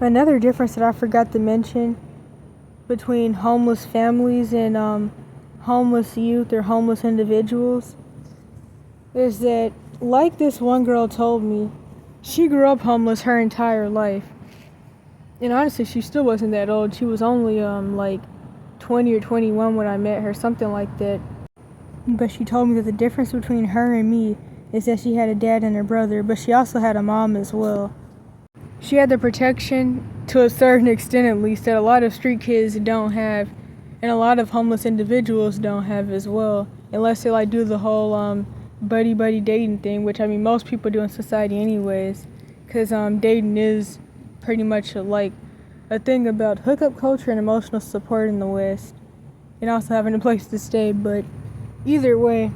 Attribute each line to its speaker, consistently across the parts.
Speaker 1: Another difference that I forgot to mention between homeless families and homeless youth or homeless individuals is that, like this one girl told me, she grew up homeless her entire life. And honestly, she still wasn't that old. She was only like 20 or 21 when I met her, something like that. But she told me that the difference between her and me is that she had a dad and a brother, but she also had a mom as well. She had the protection, to a certain extent at least, that a lot of street kids don't have, and a lot of homeless individuals don't have as well, unless they like do the whole buddy dating thing, which I mean most people do in society anyways, because dating is pretty much like a thing about hookup culture and emotional support in the West, and also having a place to stay. But either way,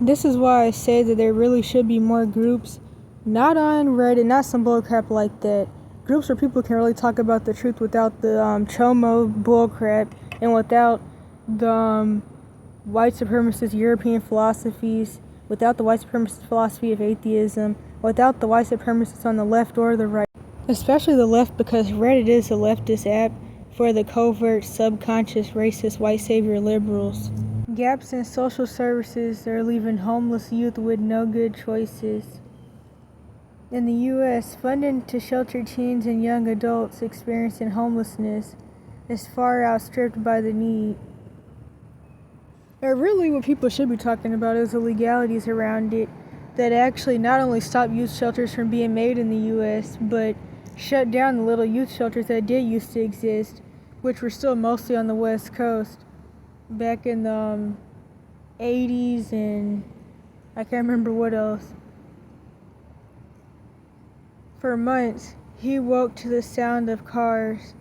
Speaker 1: this is why I say that there really should be more groups, not on Reddit, not some bullcrap like that. Groups where people can really talk about the truth without the chomo bullcrap and without the white supremacist European philosophies, without the white supremacist philosophy of atheism, without the white supremacists on the left or the right. Especially the left, because Reddit is a leftist app for the covert, subconscious, racist, white savior liberals. Gaps in social services are leaving homeless youth with no good choices. In the U.S., funding to shelter teens and young adults experiencing homelessness is far outstripped by the need. Or really what people should be talking about is the legalities around it that actually not only stop youth shelters from being made in the U.S., but shut down the little youth shelters that did used to exist, which were still mostly on the West Coast back in the 80s, and I can't remember what else. For months, he woke to the sound of cars.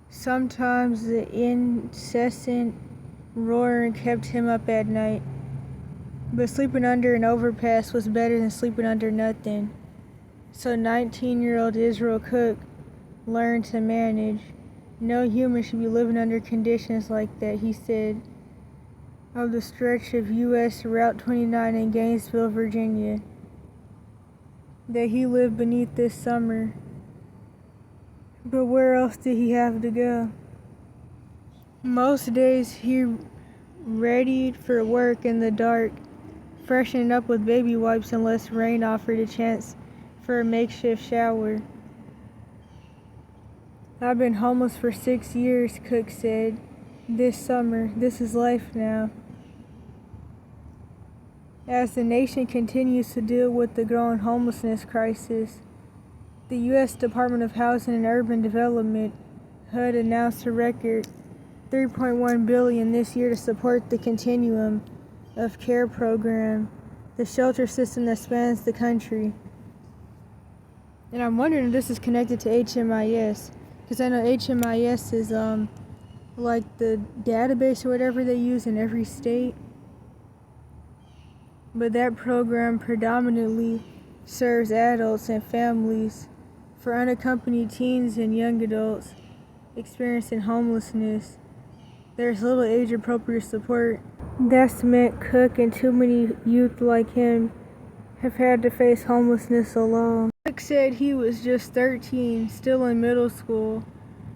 Speaker 1: Sometimes the incessant roaring kept him up at night. But sleeping under an overpass was better than sleeping under nothing. So 19-year-old Israel Cook learned to manage. No human should be living under conditions like that, he said, of the stretch of U.S. Route 29 in Gainesville, Virginia, that he lived beneath this summer. But where else did he have to go? Most days he readied for work in the dark, freshening up with baby wipes unless rain offered a chance for a makeshift shower. I've been homeless for 6 years, Cook said. This summer, this is life now. As the nation continues to deal with the growing homelessness crisis, the U.S. Department of Housing and Urban Development, HUD, announced a record $3.1 billion this year to support the Continuum of Care program, the shelter system that spans the country. And I'm wondering if this is connected to HMIS, because I know HMIS is like the database or whatever they use in every state. But that program predominantly serves adults and families for unaccompanied teens and young adults experiencing homelessness. There's little age-appropriate support. That's meant Cook and too many youth like him have had to face homelessness alone. Cook said he was just 13, still in middle school,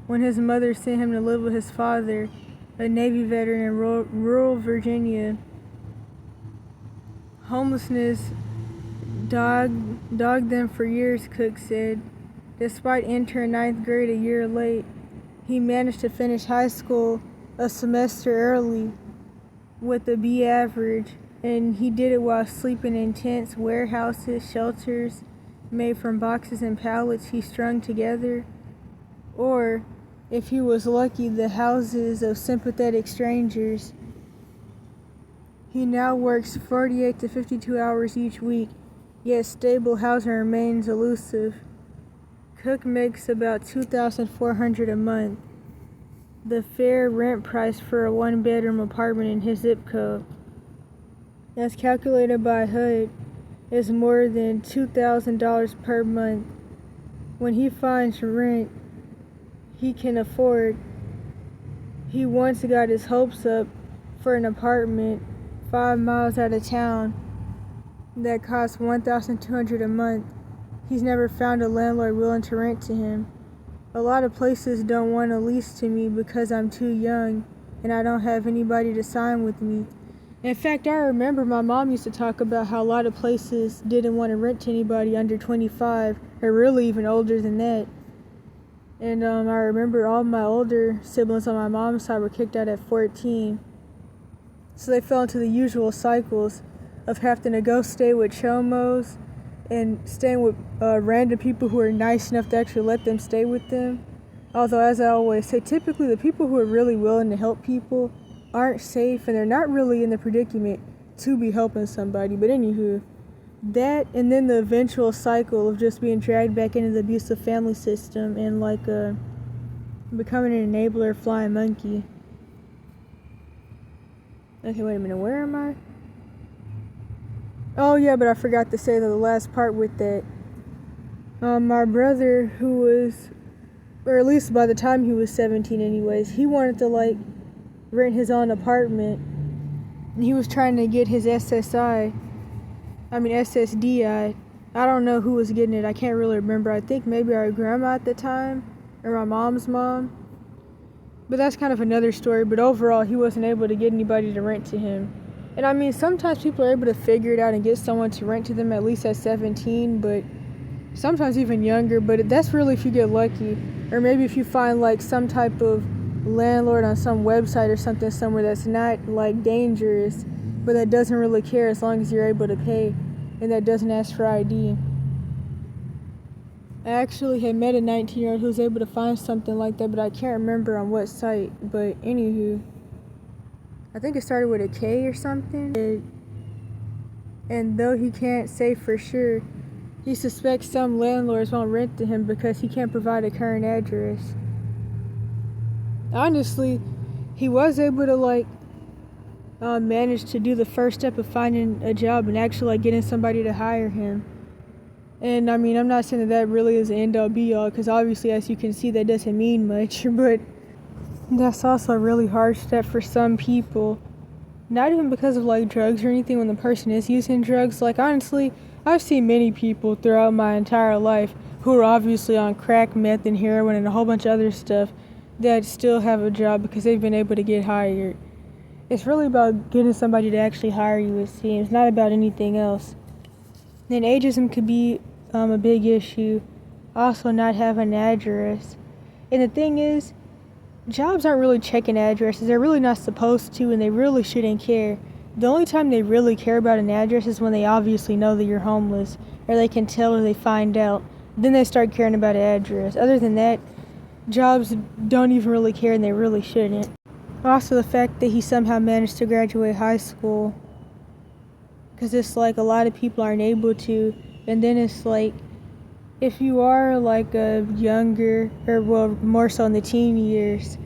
Speaker 1: when his mother sent him to live with his father, a Navy veteran in rural Virginia. Homelessness dogged them for years, Cook said. Despite entering 9th grade a year late, he managed to finish high school a semester early with a B average, and he did it while sleeping in tents, warehouses, shelters made from boxes and pallets he strung together, or, if he was lucky, the houses of sympathetic strangers. He now works 48 to 52 hours each week, yet stable housing remains elusive. Cook makes about $2,400 a month, the fair rent price for a one-bedroom apartment in his zip code. As calculated by HUD, is more than $2,000 per month. When he finds rent he can afford, he once got his hopes up for an apartment 5 miles out of town that costs $1,200 a month. He's never found a landlord willing to rent to him. a lot of places don't want to lease to me because I'm too young and I don't have anybody to sign with me. In fact, I remember my mom used to talk about how a lot of places didn't want to rent to anybody under 25, or really even older than that. And I remember all my older siblings on my mom's side were kicked out at 14. So they fell into the usual cycles of having to go stay with chomos and staying with random people who are nice enough to actually let them stay with them. Although, as I always say, typically the people who are really willing to help people aren't safe and they're not really in the predicament to be helping somebody. But anywho, that and then the eventual cycle of just being dragged back into the abusive family system and becoming an enabler, flying monkey. Okay, wait a minute, where am I? Oh yeah, but I forgot to say the last part with that. My brother, who was, or at least by the time he was 17 anyways, he wanted to rent his own apartment. And he was trying to get his SSDI. I don't know who was getting it, I can't really remember. I think maybe our grandma at the time, or my mom's mom. But that's kind of another story, but overall he wasn't able to get anybody to rent to him. And sometimes people are able to figure it out and get someone to rent to them at least at 17, but sometimes even younger, but that's really if you get lucky. Or maybe if you find some type of landlord on some website or something somewhere that's not dangerous, but that doesn't really care as long as you're able to pay and that doesn't ask for ID. I actually had met a 19-year-old who was able to find something like that, but I can't remember on what site. But anywho, I think it started with a K or something. And though he can't say for sure, he suspects some landlords won't rent to him because he can't provide a current address. Honestly, he was able to manage to do the first step of finding a job and actually getting somebody to hire him. And I'm not saying that really is the end all be all, because obviously, as you can see, that doesn't mean much, but that's also a really hard step for some people. Not even because of drugs or anything when the person is using drugs. Honestly, I've seen many people throughout my entire life who are obviously on crack, meth, and heroin and a whole bunch of other stuff that still have a job because they've been able to get hired. It's really about getting somebody to actually hire you, it seems, not about anything else. And ageism could be a big issue. Also, not having an address. And the thing is, jobs aren't really checking addresses. They're really not supposed to, and they really shouldn't care. The only time they really care about an address is when they obviously know that you're homeless, or they can tell or they find out. Then they start caring about an address. Other than that, jobs don't even really care, and they really shouldn't. Also, the fact that he somehow managed to graduate high school, because it's a lot of people aren't able to. And then it's if you are a younger, or more so in the teen years,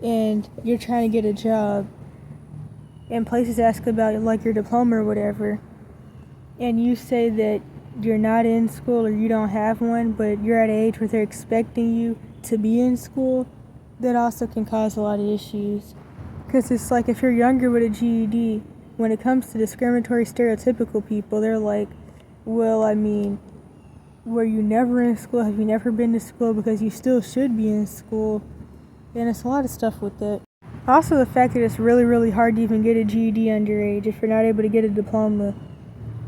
Speaker 1: and you're trying to get a job, and places ask about your diploma or whatever, and you say that you're not in school or you don't have one, but you're at an age where they're expecting you to be in school, that also can cause a lot of issues. Because it's if you're younger with a GED, when it comes to discriminatory stereotypical people, they're were you never in school? Have you never been to school? Because you still should be in school. And it's a lot of stuff with that. Also, the fact that it's really, really hard to even get a GED underage if you're not able to get a diploma.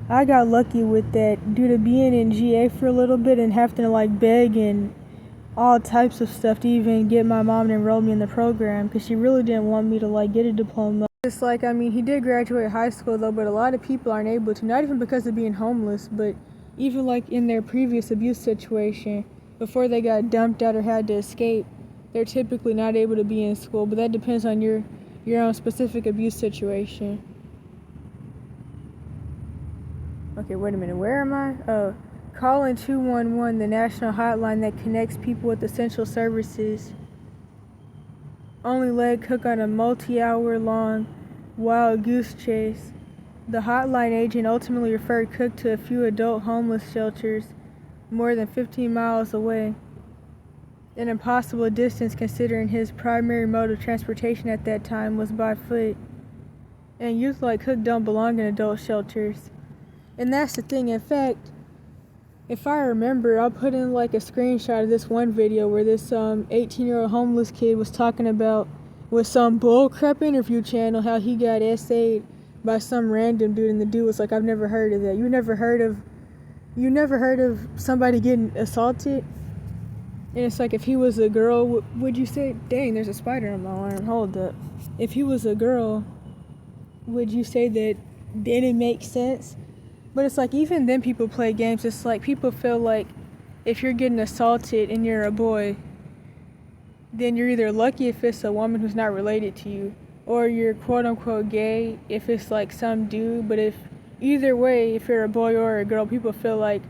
Speaker 1: I got lucky with that due to being in GA for a little bit and having to beg and all types of stuff to even get my mom to enroll me in the program, because she really didn't want me to get a diploma. It's he did graduate high school though, but a lot of people aren't able to, not even because of being homeless, but even in their previous abuse situation, before they got dumped out or had to escape, they're typically not able to be in school, but that depends on your own specific abuse situation. Okay, wait a minute, where am I? Oh, calling 211, the national hotline that connects people with essential services. Only led Cook on a multi-hour long wild goose chase. The hotline agent ultimately referred Cook to a few adult homeless shelters more than 15 miles away, an impossible distance considering his primary mode of transportation at that time was by foot. And youth like Cook don't belong in adult shelters. And that's the thing. In fact, if I remember, I'll put in like a screenshot of this one video where this 18-year-old homeless kid was talking about with some bullcrap interview channel how he got essayed by some random dude, and the dude was like, I've never heard of that. You never heard of somebody getting assaulted? And it's like, if he was a girl, would you say, dang, there's a spider on my arm, hold up. If he was a girl, would you say that didn't make sense? But it's like, even then people play games. It's like, people feel like if you're getting assaulted and you're a boy, then you're either lucky if it's a woman who's not related to you, or you're quote unquote gay if it's like some dude. But if either way, if you're a boy or a girl, people feel like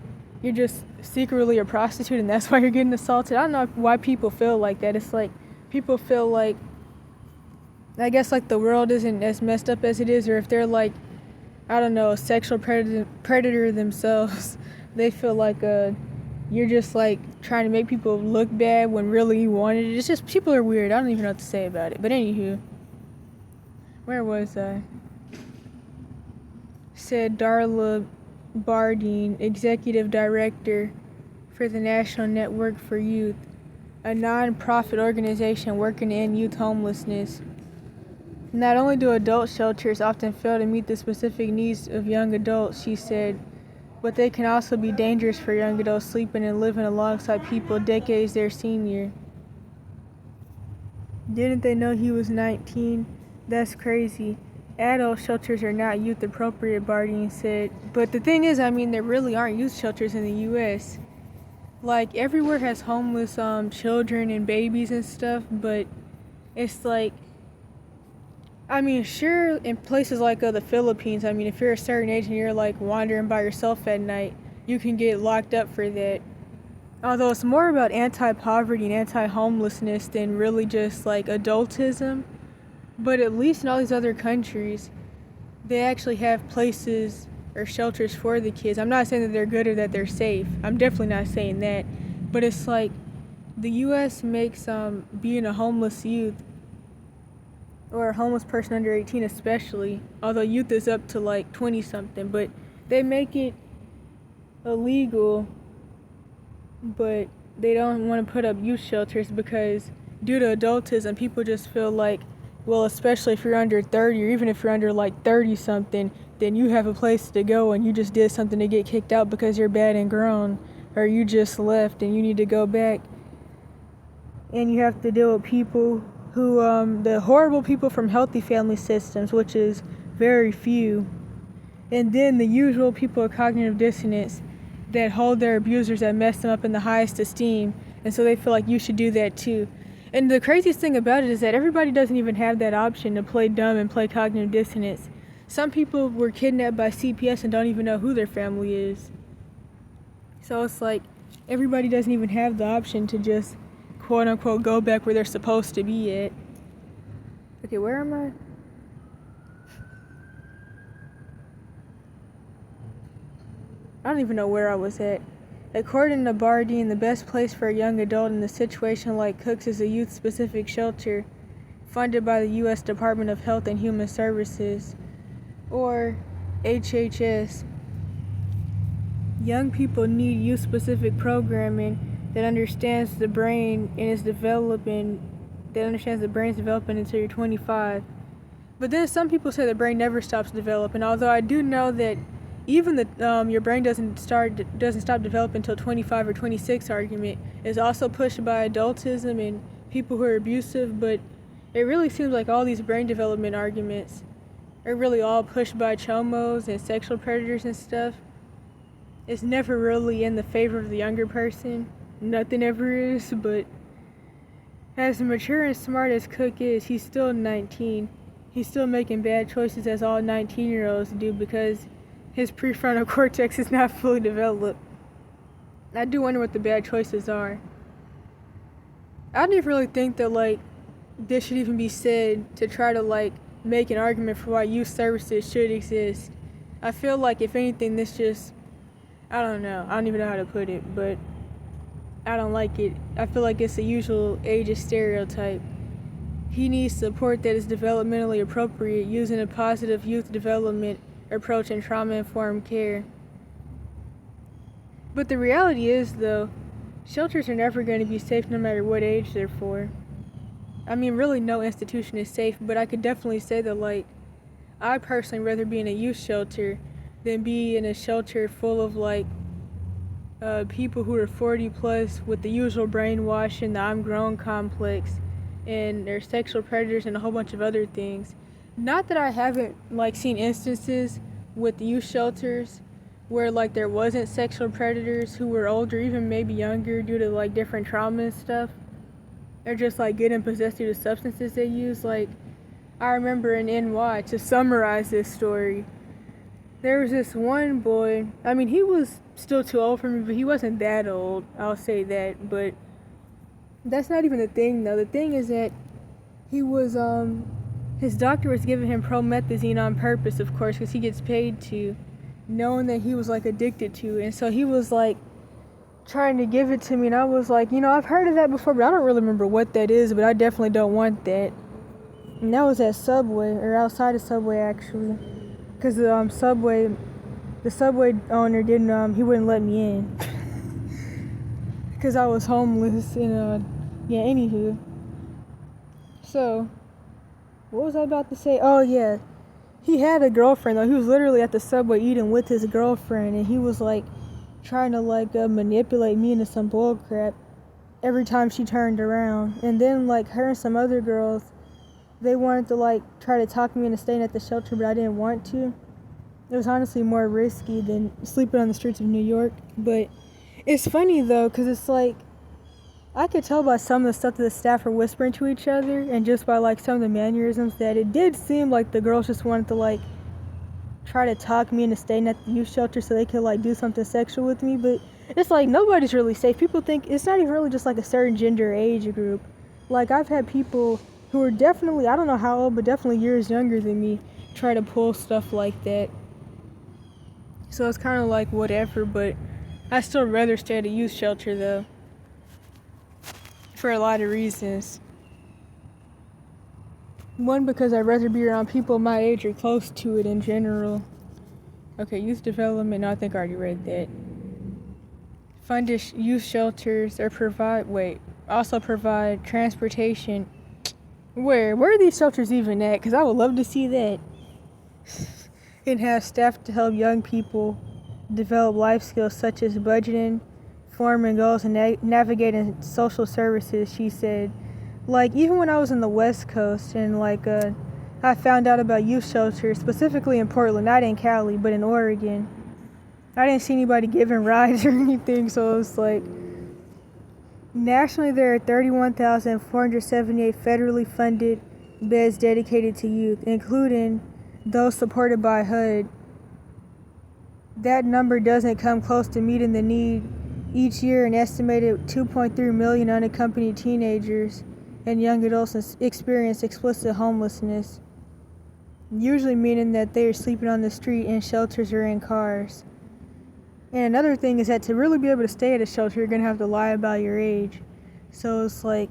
Speaker 1: you're just secretly a prostitute and that's why you're getting assaulted. I don't know why people feel like that. It's like, people feel like, I guess like the world isn't as messed up as it is, or if they're like, I don't know, a sexual predator themselves, they feel like you're just like trying to make people look bad when really you wanted it. It's just, people are weird. I don't even know what to say about it. But anywho, where was I? Said Darla Bardeen, Executive Director for the National Network for Youth, a non-profit organization working to end youth homelessness. Not only do adult shelters often fail to meet the specific needs of young adults, she said, but they can also be dangerous for young adults sleeping and living alongside people decades their senior. Didn't they know he was 19? That's crazy. Adult shelters are not youth appropriate, Bardeen said. But the thing is, there really aren't youth shelters in the U.S. Like, everywhere has homeless children and babies and stuff, but it's like, sure, in places like the Philippines, if you're a certain age and you're like wandering by yourself at night, you can get locked up for that. Although it's more about anti-poverty and anti-homelessness than really just like adultism. But at least in all these other countries, they actually have places or shelters for the kids. I'm not saying that they're good or that they're safe. I'm definitely not saying that. But it's like, the U.S. makes being a homeless youth, or a homeless person under 18 especially, although youth is up to like 20 something, but they make it illegal, but they don't want to put up youth shelters because due to adultism, people just feel like, well, especially if you're under 30, or even if you're under like 30 something, then you have a place to go and you just did something to get kicked out because you're bad and grown, or you just left and you need to go back. And you have to deal with people who, the horrible people from healthy family systems, which is very few, and then the usual people of cognitive dissonance that hold their abusers that mess them up in the highest esteem, and so they feel like you should do that too. And the craziest thing about it is that everybody doesn't even have that option to play dumb and play cognitive dissonance. Some people were kidnapped by CPS and don't even know who their family is. So it's like, everybody doesn't even have the option to just quote unquote go back where they're supposed to be at. Okay, where am I? I don't even know where I was at. According to Bardeen, the best place for a young adult in a situation like Cook's is a youth-specific shelter funded by the U.S. Department of Health and Human Services, or HHS. Young people need youth-specific programming that understands the brain and is developing, that understands the brain's developing until you're 25. But then some people say the brain never stops developing, although I do know that even the your brain doesn't stop developing until 25 or 26 argument is also pushed by adultism and people who are abusive. But it really seems like all these brain development arguments are really all pushed by chomos and sexual predators and stuff. It's never really in the favor of the younger person. Nothing ever is. But as mature and smart as Cook is, he's still 19. He's still making bad choices as all 19-year-olds do because his prefrontal cortex is not fully developed. I do wonder what the bad choices are. I don't even really think that this should even be said to try to make an argument for why youth services should exist. I feel like if anything, this just, I don't know. I don't even know how to put it, but I don't like it. I feel like it's the usual ageist stereotype. He needs support that is developmentally appropriate using a positive youth development approach and trauma-informed care. But the reality is, though, shelters are never going to be safe no matter what age they're for. I mean, really, no institution is safe, but I could definitely say that, like, I personally rather be in a youth shelter than be in a shelter full of, like, people who are 40 plus with the usual brainwashing, the I'm grown complex, and they're sexual predators and a whole bunch of other things. Not that I haven't, like, seen instances with youth shelters where, like, there wasn't sexual predators who were older, even maybe younger, due to, like, different trauma and stuff. They're just, like, getting possessed due to substances they use. Like, I remember in NY, to summarize this story, there was this one boy, I mean, he was still too old for me, but he wasn't that old, I'll say that, but that's not even the thing, though. The thing is that he was, his doctor was giving him promethazine on purpose, of course, because he gets paid to, knowing that he was, like, addicted to it, and so he was, like, trying to give it to me, and I was like, I've heard of that before, but I don't really remember what that is, but I definitely don't want that. And that was at Subway, or outside of Subway, actually, because the Subway owner didn't, he wouldn't let me in, because I was homeless, and, yeah, anywho. So, what was I about to say? Oh, yeah, he had a girlfriend, though. He was literally at the Subway eating with his girlfriend, and he was, like, trying to, like, manipulate me into some bull crap every time she turned around. And then, like, her and some other girls, they wanted to, like, try to talk me into staying at the shelter, but I didn't want to. It was honestly more risky than sleeping on the streets of New York. But it's funny, though, because it's like, I could tell by some of the stuff that the staff were whispering to each other, and just by, like, some of the mannerisms, that it did seem like the girls just wanted to, like, try to talk me into staying at the youth shelter so they could, like, do something sexual with me. But it's like, nobody's really safe. People think it's not even really just, like, a certain gender or age group. Like, I've had people who are definitely, I don't know how old, but definitely years younger than me, try to pull stuff like that. So it's kind of like whatever, but I still rather stay at a youth shelter, though, for a lot of reasons. One, because I'd rather be around people my age or close to it in general. Okay, youth development, no, I think I already read that. Fund youth shelters or also provide transportation. Where are these shelters even at? Because I would love to see that. And have staff to help young people develop life skills such as budgeting, forming goals, and navigating social services, she said. Like, even when I was in the West Coast and, like, I found out about youth shelters, specifically in Portland, not in Cali, but in Oregon. I didn't see anybody giving rides or anything, so it was like, nationally there are 31,478 federally funded beds dedicated to youth, including those supported by HUD. That number doesn't come close to meeting the need. Each year, an estimated 2.3 million unaccompanied teenagers and young adults experience explicit homelessness, usually meaning that they are sleeping on the street, in shelters, or in cars. And another thing is that to really be able to stay at a shelter, you're going to have to lie about your age. So it's like,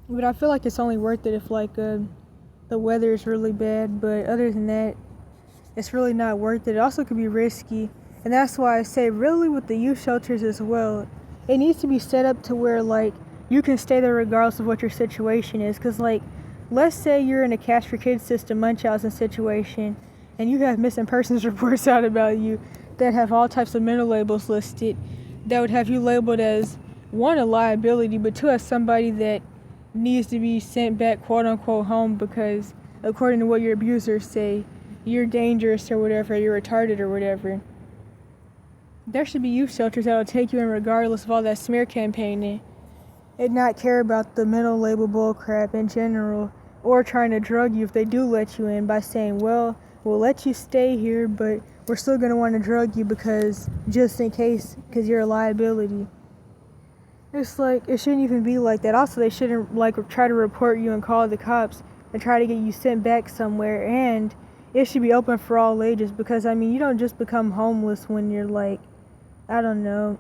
Speaker 1: but I feel like it's only worth it if, like, the weather is really bad, but other than that, it's really not worth it. It also could be risky, and that's why I say, really, with the youth shelters as well, it needs to be set up to where, like, you can stay there regardless of what your situation is. Because, like, let's say you're in a Cash for Kids system Munchausen situation, and you have missing persons reports out about you that have all types of mental labels listed that would have you labeled as, one, a liability, but two, as somebody that needs to be sent back, quote unquote, home because, according to what your abusers say, you're dangerous or whatever, you're retarded or whatever. There should be youth shelters that'll take you in regardless of all that smear campaigning and not care about the mental label bullcrap in general, or trying to drug you if they do let you in by saying, well, we'll let you stay here, but we're still going to want to drug you because, just in case, because you're a liability. It's like, it shouldn't even be like that. Also, they shouldn't, like, try to report you and call the cops and try to get you sent back somewhere. And it should be open for all ages, because, I mean, you don't just become homeless when you're, like, I don't know,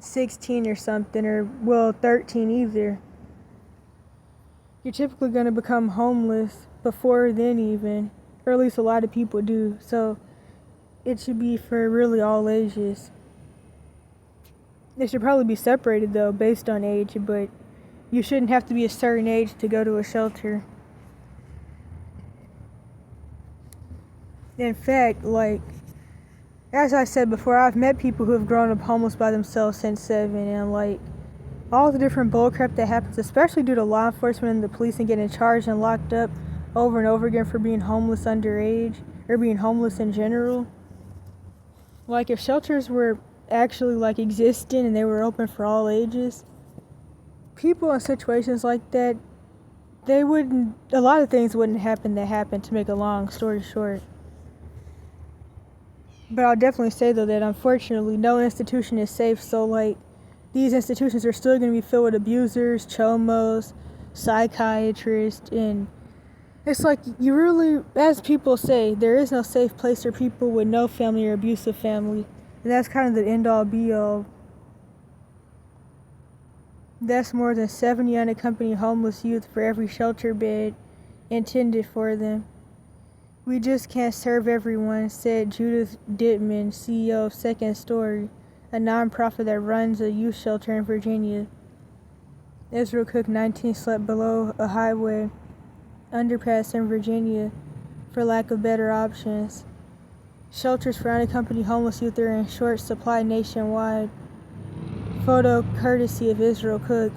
Speaker 1: 16 or something, or, well, 13 either. You're typically going to become homeless before then even, or at least a lot of people do. So it should be for really all ages. They should probably be separated though, based on age, but you shouldn't have to be a certain age to go to a shelter. In fact, like, as I said before, I've met people who have grown up homeless by themselves since 7, and like, all the different bullcrap that happens, especially due to law enforcement and the police and getting charged and locked up over and over again for being homeless underage, or being homeless in general. Like, if shelters were actually like existing and they were open for all ages, people in situations like that, a lot of things wouldn't happen that happened, to make a long story short. But I'll definitely say though that unfortunately no institution is safe, so like, these institutions are still going to be filled with abusers, chomos, psychiatrists, and it's like, you really, as people say, there is no safe place for people with no family or abusive family. And that's kind of the end-all be-all. That's more than 70 unaccompanied homeless youth for every shelter bed intended for them. We just can't serve everyone, said Judith Dittman, CEO of Second Story, a nonprofit that runs a youth shelter in Virginia. Israel Cook, 19, slept below a highway underpass in Virginia for lack of better options. Shelters for unaccompanied homeless youth are in short supply nationwide. Photo courtesy of Israel Cook.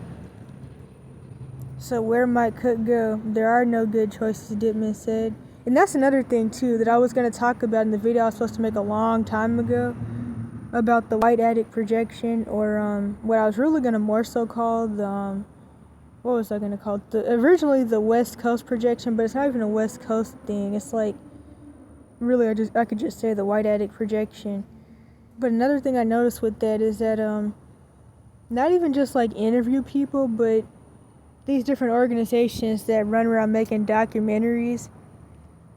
Speaker 1: So where might Cook go? There are no good choices, Dittman said. And that's another thing too that I was going to talk about in the video I was supposed to make a long time ago, about the white addict projection, or what I was really going to more so call the what was I going to call it? Originally the West Coast projection, but it's not even a West Coast thing. It's like, really, I could just say the white addict projection. But another thing I noticed with that is that not even just like interview people, but these different organizations that run around making documentaries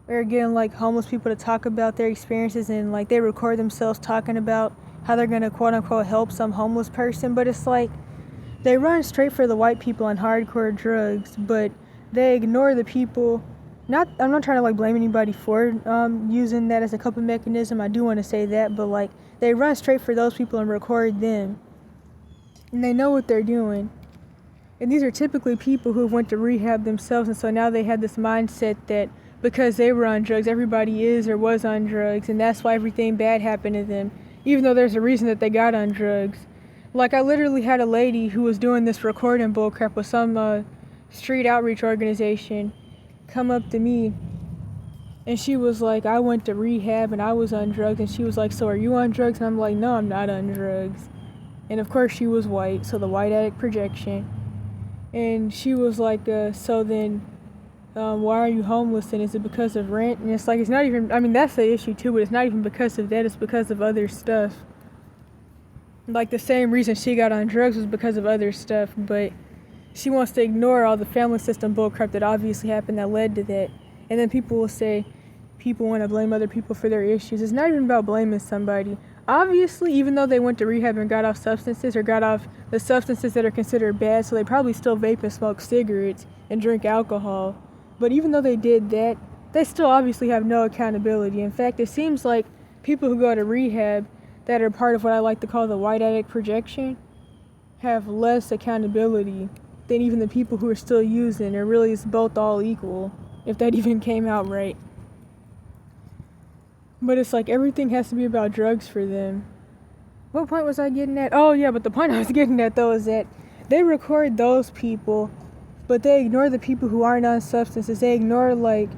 Speaker 1: or getting like homeless people to talk about their experiences, and like they record themselves talking about how they're going to quote unquote help some homeless person, but it's like they run straight for the white people on hardcore drugs, but they ignore the people. I'm not trying to like blame anybody for using that as a coping mechanism. I do want to say that, but like, they run straight for those people and record them, and they know what they're doing. And these are typically people who went to rehab themselves, and so now they have this mindset that because they were on drugs, everybody is or was on drugs, and that's why everything bad happened to them, even though there's a reason that they got on drugs. Like, I literally had a lady who was doing this recording bullcrap with some street outreach organization come up to me, and she was like, I went to rehab and I was on drugs, and she was like, so are you on drugs? And I'm like, no, I'm not on drugs. And of course she was white, so the white addict projection. And she was like, so then why are you homeless, and is it because of rent? And it's like, it's not even, I mean, that's the issue too, but it's not even because of that, it's because of other stuff. Like, the same reason she got on drugs was because of other stuff, but she wants to ignore all the family system bullcrap that obviously happened that led to that. And then people will say people want to blame other people for their issues. It's not even about blaming somebody. Obviously, even though they went to rehab and got off substances, or got off the substances that are considered bad, so they probably still vape and smoke cigarettes and drink alcohol. But even though they did that, they still obviously have no accountability. In fact, it seems like people who go to rehab that are part of what I like to call the white addict projection have less accountability than even the people who are still using. It really is both all equal, if that even came out right. But it's like, everything has to be about drugs for them. What point was I getting at? Oh yeah, but the point I was getting at though is that they record those people, but they ignore the people who aren't on substances. They ignore like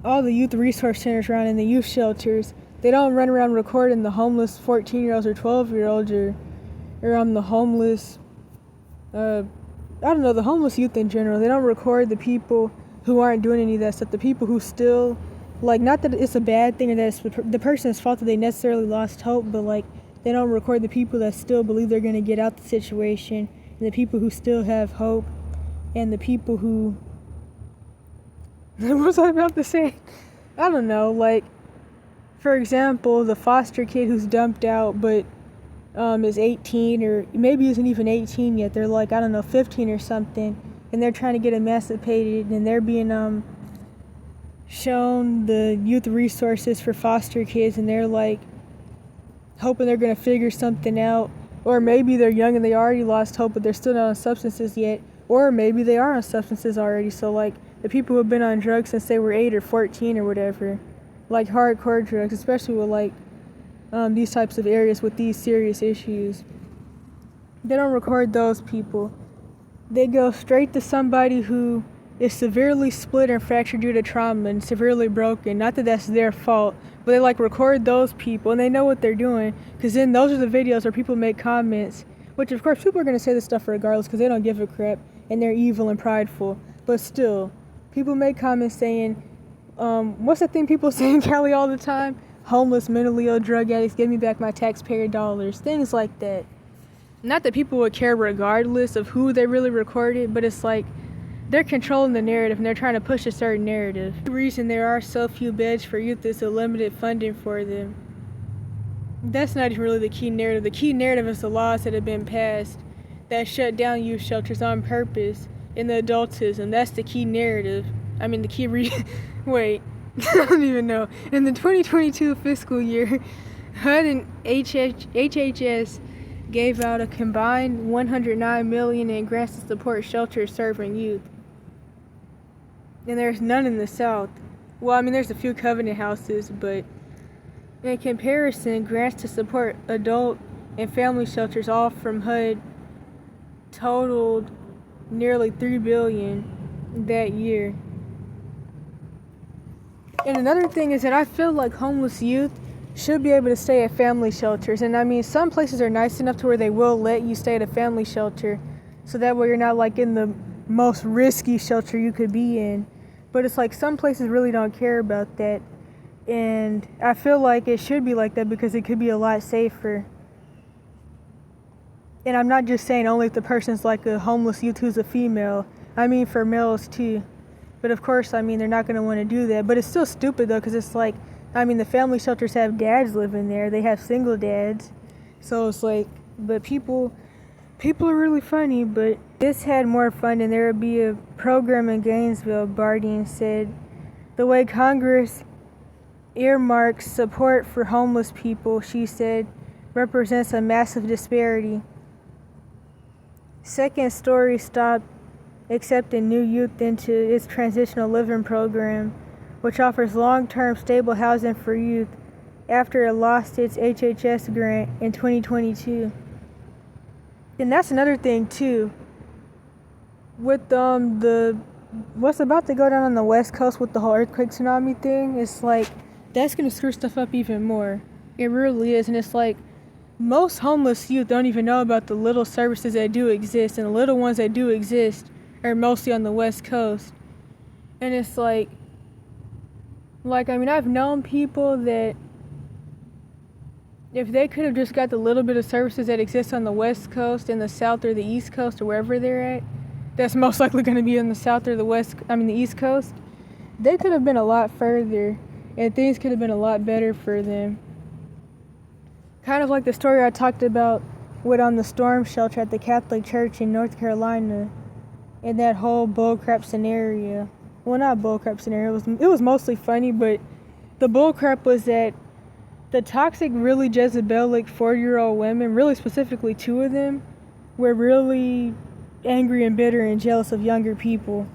Speaker 1: all the youth resource centers around in the youth shelters. They don't run around recording the homeless 14-year-olds or 12-year-olds or the homeless, I don't know, the homeless youth in general. They don't record the people who aren't doing any of that stuff. The people who still, like, not that it's a bad thing or that it's the person's fault that they necessarily lost hope, but like, they don't record the people that still believe they're going to get out the situation, and the people who still have hope, and the people who, what was I about to say? I don't know, like, for example, the foster kid who's dumped out but is 18, or maybe isn't even 18 yet. They're like, I don't know, 15 or something, and they're trying to get emancipated, and they're being shown the youth resources for foster kids, and they're like hoping they're going to figure something out. Or maybe they're young and they already lost hope, but they're still not on substances yet. Or maybe they are on substances already. So like the people who have been on drugs since they were 8 or 14 or whatever, like hardcore drugs, especially with like these types of areas with these serious issues. They don't record those people. They go straight to somebody who is severely split and fractured due to trauma and severely broken. Not that that's their fault, but they like record those people and they know what they're doing, because then those are the videos where people make comments, which of course people are going to say this stuff regardless because they don't give a crap and they're evil and prideful. But still, people make comments saying, what's the thing people say in Cali all the time? Homeless, mentally ill, drug addicts, give me back my taxpayer dollars. Things like that. Not that people would care regardless of who they really recorded, but it's like they're controlling the narrative and they're trying to push a certain narrative. The reason there are so few beds for youth is the limited funding for them. That's not even really the key narrative. The key narrative is the laws that have been passed that shut down youth shelters on purpose and the adultism. That's the key narrative. I mean, the key wait, I don't even know. In the 2022 fiscal year, HUD and HHS gave out a combined $109 million in grants to support shelters serving youth. And there's none in the South. Well, I mean, there's a few Covenant houses, but in comparison, grants to support adult and family shelters, all from HUD, totaled nearly $3 billion that year. And another thing is that I feel like homeless youth should be able to stay at family shelters. And I mean, some places are nice enough to where they will let you stay at a family shelter, so that way you're not like in the most risky shelter you could be in. But it's like some places really don't care about that. And I feel like it should be like that because it could be a lot safer. And I'm not just saying only if the person's like a homeless youth who's a female. I mean for males too. But of course, I mean, they're not going to want to do that. But it's still stupid though, because it's like, I mean, the family shelters have dads living there. They have single dads. So it's like, but people are really funny. But this had more fun, and there would be a program in Gainesville, Bardeen said. The way Congress earmarks support for homeless people, she said, represents a massive disparity. Second Story stopped accepting new youth into its transitional living program, which offers long-term stable housing for youth after it lost its HHS grant in 2022. And that's another thing too. With the what's about to go down on the West Coast with the whole earthquake tsunami thing, it's like that's gonna screw stuff up even more. It really is. And it's like most homeless youth don't even know about the little services that do exist, and the little ones that do exist are mostly on the West Coast. And it's like I mean, I've known people that if they could have just got the little bit of services that exist on the West Coast and the South or the East Coast or wherever they're at, that's most likely going to be in the South or the East Coast, they could have been a lot further and things could have been a lot better for them. Kind of like the story I talked about with on the storm shelter at the Catholic Church in North Carolina, and that whole bullcrap scenario. Well, not bullcrap scenario, it was mostly funny, but the bullcrap was that the toxic, really Jezebelic 40-year-old women, really specifically 2 of them, were really angry and bitter and jealous of younger people.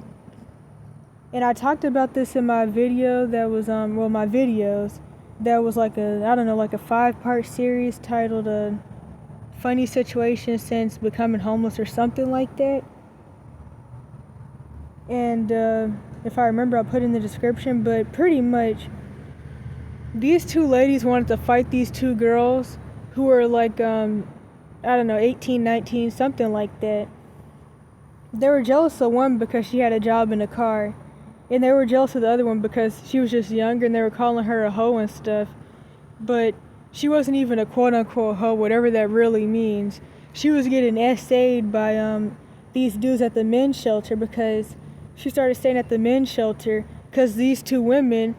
Speaker 1: And I talked about this in my video that was, my videos, that was like a 5-part series titled Funny Situation Since Becoming Homeless or something like that. And if I remember, I'll put it in the description, but pretty much these 2 ladies wanted to fight these 2 girls who were like, 18, 19, something like that. They were jealous of one because she had a job in a car, and they were jealous of the other one because she was just younger and they were calling her a hoe and stuff. But she wasn't even a quote-unquote hoe, whatever that really means. She was getting essayed by these dudes at the men's shelter because she started staying at the men's shelter because these 2 women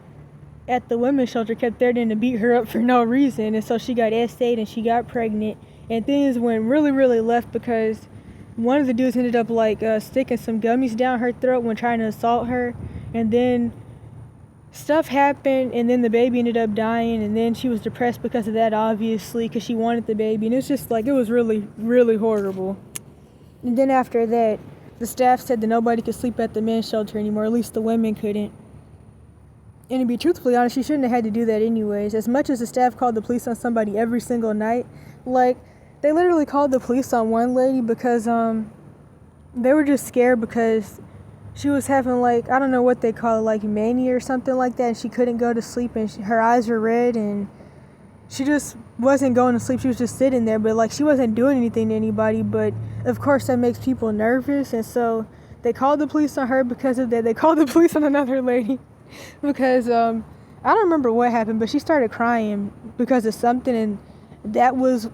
Speaker 1: at the women's shelter kept threatening to beat her up for no reason. And so she got essayed and she got pregnant. And things went really, really left because one of the dudes ended up sticking some gummies down her throat when trying to assault her. And then stuff happened, and then the baby ended up dying, and then she was depressed because of that, obviously, because she wanted the baby, and it's just like, it was really, really horrible. And then after that, the staff said that nobody could sleep at the men's shelter anymore, at least the women couldn't. And to be truthfully honest, she shouldn't have had to do that anyways. As much as the staff called the police on somebody every single night, like, they literally called the police on one lady because they were just scared because she was having, like, I don't know what they call it, like mania or something like that, and she couldn't go to sleep, and her eyes were red, and she just wasn't going to sleep. She was just sitting there, but like, she wasn't doing anything to anybody, but of course that makes people nervous, and so they called the police on her because of that. They called the police on another lady because I don't remember what happened, but she started crying because of something, and that was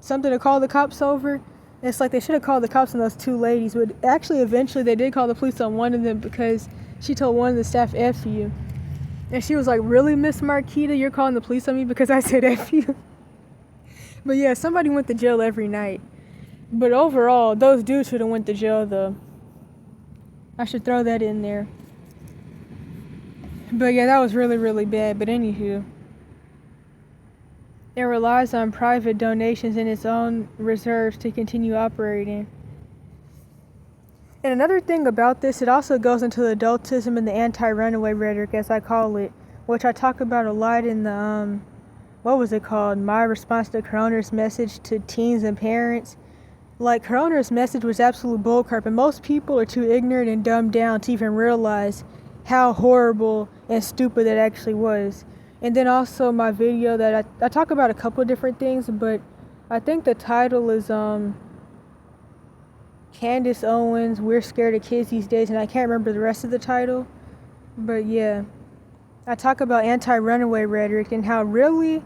Speaker 1: something to call the cops over. It's like they should have called the cops on those two ladies, but actually eventually they did call the police on one of them because she told one of the staff, F you. And she was like, really, Miss Marquita, you're calling the police on me because I said F you? But yeah, somebody went to jail every night. But overall, those dudes should have went to jail though. I should throw that in there. But yeah, that was really, really bad. But anywho, it relies on private donations and its own reserves to continue operating. And another thing about this, it also goes into the adultism and the anti-runaway rhetoric, as I call it, which I talk about a lot in the, what was it called? My response to Coroner's message to teens and parents. Like, Coroner's message was absolute bullcrap, and most people are too ignorant and dumbed down to even realize how horrible and stupid that actually was. And then also my video that I talk about a couple of different things, but I think the title is Candace Owens, We're Scared of Kids These Days, and I can't remember the rest of the title. But yeah, I talk about anti-runaway rhetoric and how really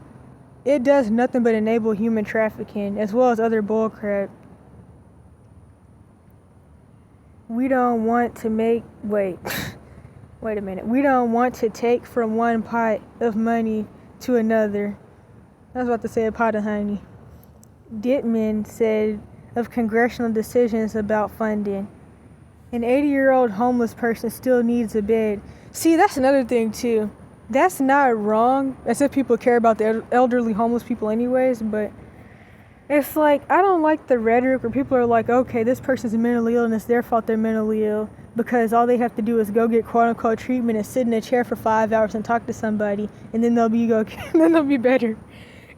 Speaker 1: it does nothing but enable human trafficking as well as other bullcrap. We don't want to wait a minute. We don't want to take from one pot of money to another. I was about to say a pot of honey. Dittman said of congressional decisions about funding. An 80-year-old homeless person still needs a bed. See, that's another thing too. That's not wrong, as if people care about the elderly homeless people anyways, but it's like, I don't like the rhetoric where people are like, okay, this person's mentally ill and it's their fault they're mentally ill because all they have to do is go get quote-unquote treatment and sit in a chair for 5 hours and talk to somebody, and then they'll be okay, and then they'll be better.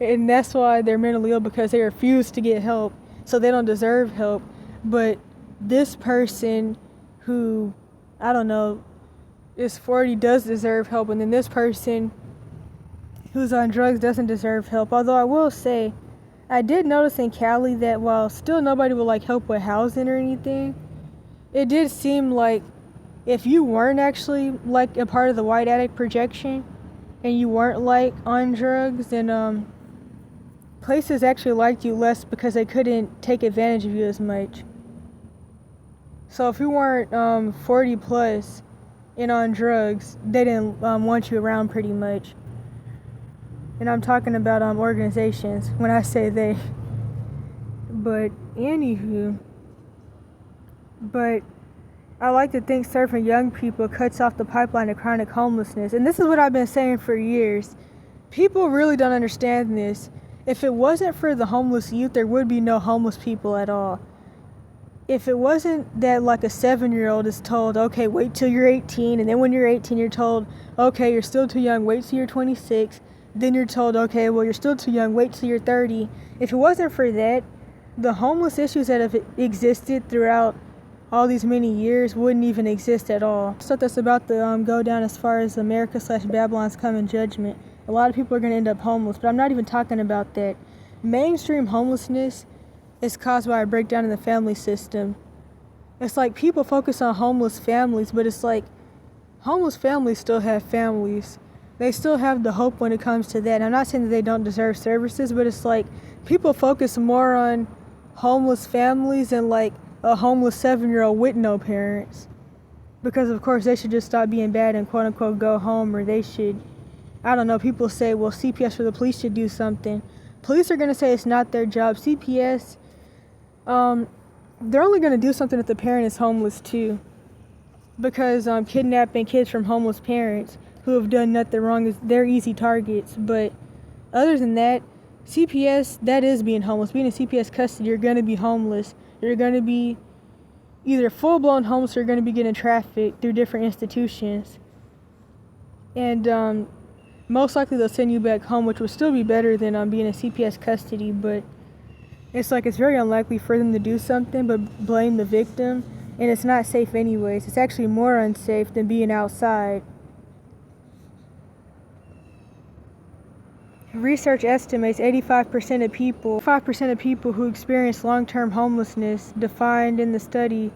Speaker 1: And that's why they're mentally ill, because they refuse to get help, so they don't deserve help. But this person who, I don't know, is 40 does deserve help, and then this person who's on drugs doesn't deserve help. Although I will say, I did notice in Cali that while still nobody would like help with housing or anything, it did seem like if you weren't actually like a part of the white addict projection and you weren't like on drugs, then places actually liked you less because they couldn't take advantage of you as much. So if you weren't 40 plus and on drugs, they didn't want you around pretty much. And I'm talking about organizations when I say they. But anywho, I like to think serving young people cuts off the pipeline of chronic homelessness. And this is what I've been saying for years. People really don't understand this. If it wasn't for the homeless youth, there would be no homeless people at all. If it wasn't that like a 7-year-old is told, okay, wait till you're 18, and then when you're 18, you're told, okay, you're still too young, wait till you're 26, then you're told, okay, well, you're still too young, wait till you're 30. If it wasn't for that, the homeless issues that have existed throughout all these many years wouldn't even exist at all. Stuff that's about to go down as far as America/Babylon's coming judgment. A lot of people are going to end up homeless, but I'm not even talking about that. Mainstream homelessness is caused by a breakdown in the family system. It's like people focus on homeless families, but it's like homeless families still have families. They still have the hope when it comes to that. And I'm not saying that they don't deserve services, but it's like people focus more on homeless families and like a homeless 7-year-old with no parents. Because of course they should just stop being bad and quote unquote go home, or they should, I don't know, people say, well, CPS or the police should do something. Police are going to say it's not their job. CPS, they're only going to do something if the parent is homeless too. Because kidnapping kids from homeless parents who have done nothing wrong, they're easy targets. But other than that, CPS, that is being homeless. Being in CPS custody, you're going to be homeless. You're going to be either full-blown homeless or you're going to be getting trafficked through different institutions. And most likely they'll send you back home, which would still be better than being in CPS custody. But it's very unlikely for them to do something but blame the victim. And it's not safe anyways. It's actually more unsafe than being outside. Research estimates 85% of people who experience long-term homelessness, defined in the study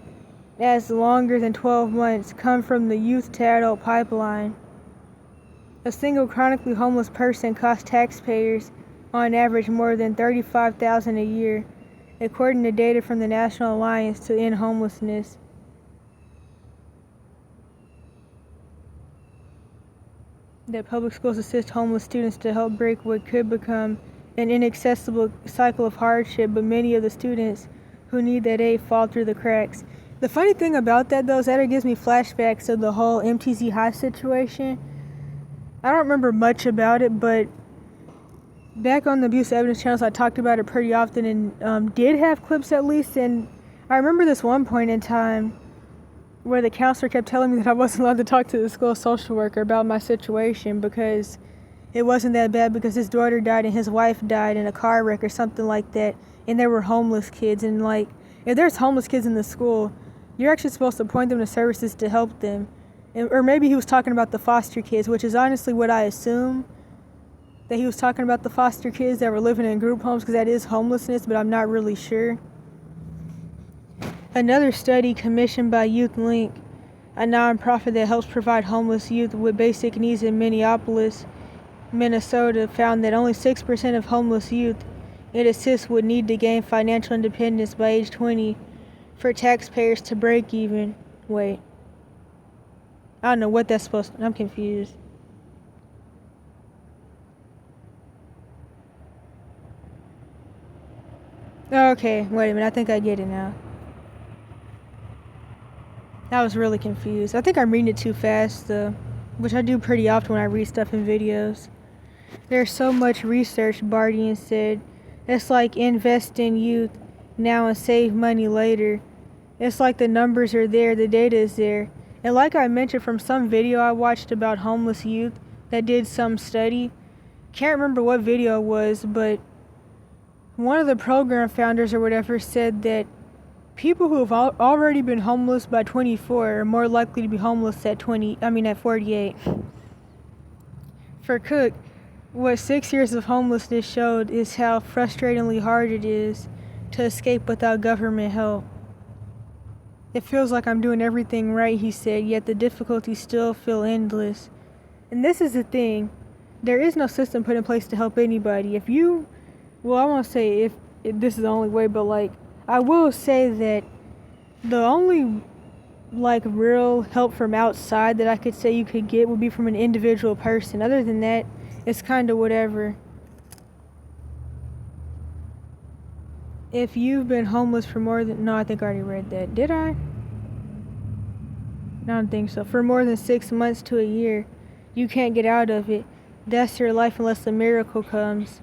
Speaker 1: as longer than 12 months, come from the youth to adult pipeline. A single chronically homeless person costs taxpayers on average more than $35,000 a year, according to data from the National Alliance to End Homelessness. That public schools assist homeless students to help break what could become an inaccessible cycle of hardship, but many of the students who need that aid fall through the cracks. The funny thing about that, though, is that it gives me flashbacks of the whole MTZ High situation. I don't remember much about it, but back on the abuse evidence channels, I talked about it pretty often and did have clips at least. And I remember this one point in time where the counselor kept telling me that I wasn't allowed to talk to the school social worker about my situation because it wasn't that bad, because his daughter died and his wife died in a car wreck or something like that, and there were homeless kids. And if there's homeless kids in the school, you're actually supposed to point them to services to help them. Or maybe he was talking about the foster kids, which is honestly what I assume, that he was talking about the foster kids that were living in group homes, because that is homelessness, but I'm not really sure. Another study commissioned by Youth Link, a nonprofit that helps provide homeless youth with basic needs in Minneapolis, Minnesota, found that only 6% of homeless youth it assists would need to gain financial independence by age 20 for taxpayers to break even. Wait. I don't know what that's supposed to... I'm confused. Okay, wait a minute. I think I get it now. I was really confused. I think I'm reading it too fast, though, which I do pretty often when I read stuff in videos. There's so much research, Bardian said. It's like invest in youth now and save money later. It's like the numbers are there, the data is there. And like I mentioned from some video I watched about homeless youth that did some study, can't remember what video it was, but one of the program founders or whatever said that people who have already been homeless by 24 are more likely to be homeless at 48. For Cook, what 6 years of homelessness showed is how frustratingly hard it is to escape without government help. It feels like I'm doing everything right, he said, yet the difficulties still feel endless. And this is the thing. There is no system put in place to help anybody. I won't say if this is the only way, but I will say that the only real help from outside that I could say you could get would be from an individual person. Other than that, it's kind of whatever. If you've been homeless for no, I think I already read that. Did I? I don't think so. For more than 6 months to a year, you can't get out of it. That's your life unless a miracle comes.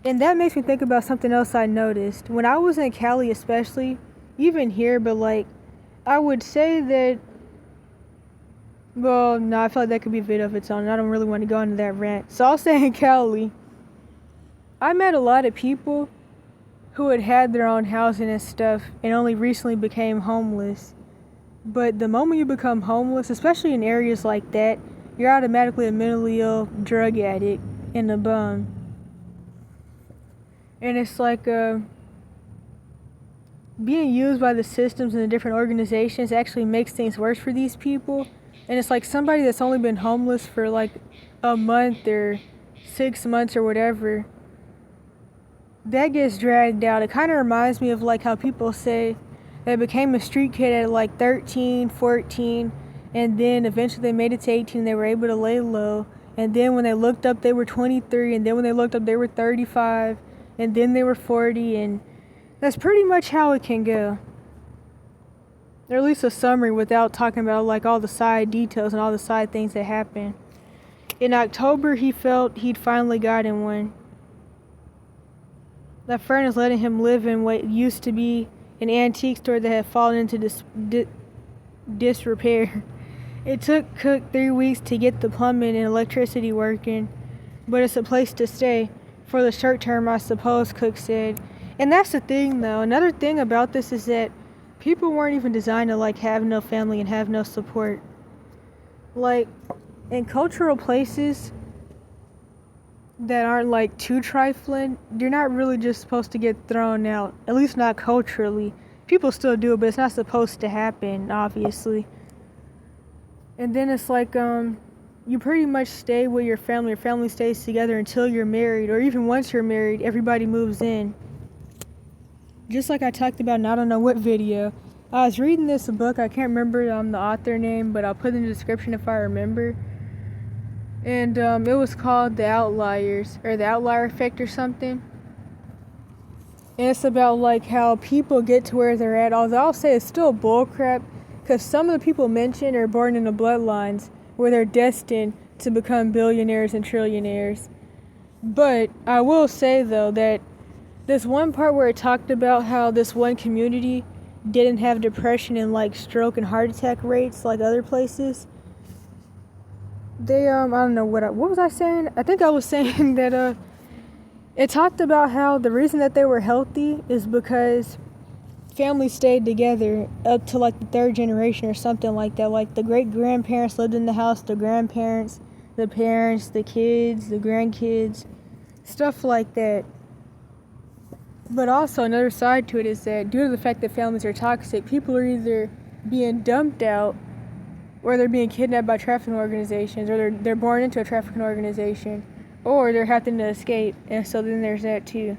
Speaker 1: And that makes me think about something else I noticed. When I was in Cali especially, even here, but I would say that, well, no, I feel like that could be a video of its own. I don't really want to go into that rant. So I'll say in Cali, I met a lot of people who had their own housing and stuff and only recently became homeless. But the moment you become homeless, especially in areas like that, you're automatically a mentally ill drug addict and a bum. And it's being used by the systems and the different organizations actually makes things worse for these people. And it's somebody that's only been homeless for a month or 6 months or whatever, that gets dragged out. It kind of reminds me of how people say they became a street kid at 13, 14, and then eventually they made it to 18 and they were able to lay low. And then when they looked up, they were 23, and then when they looked up, they were 35. And then they were 40, and that's pretty much how it can go. Or at least a summary without talking about all the side details and all the side things that happen. In October, he felt he'd finally gotten one. That furnace letting him live in what used to be an antique store that had fallen into disrepair. It took Cook 3 weeks to get the plumbing and electricity working, but it's a place to stay. For the short term, I suppose, Cook said. And that's the thing, though. Another thing about this is that people weren't even designed to, like, have no family and have no support. Like, in cultural places that aren't, like, too trifling, you're not really just supposed to get thrown out. At least not culturally. People still do it, but it's not supposed to happen, obviously. And then it's like, you pretty much stay with your family stays together until you're married, or even once you're married, everybody moves in. Just like I talked about in I don't know what video. I was reading this book, I can't remember the author name, but I'll put it in the description if I remember. And it was called The Outliers, or The Outlier Effect or something. And it's about like how people get to where they're at, although I'll say it's still bullcrap, because some of the people mentioned are born into bloodlines where they're destined to become billionaires and trillionaires. But I will say, though, that this one part where it talked about how this one community didn't have depression and, like, stroke and heart attack rates like other places, they, I don't know what was I saying? I think I was saying that, it talked about how the reason that they were healthy is because families stayed together up to like the third generation or something like that. Like the great-grandparents lived in the house, the grandparents, the parents, the kids, the grandkids, stuff like that. But also another side to it is that due to the fact that families are toxic, people are either being dumped out or they're being kidnapped by trafficking organizations, or they're born into a trafficking organization, or they're having to escape. And so then there's that too.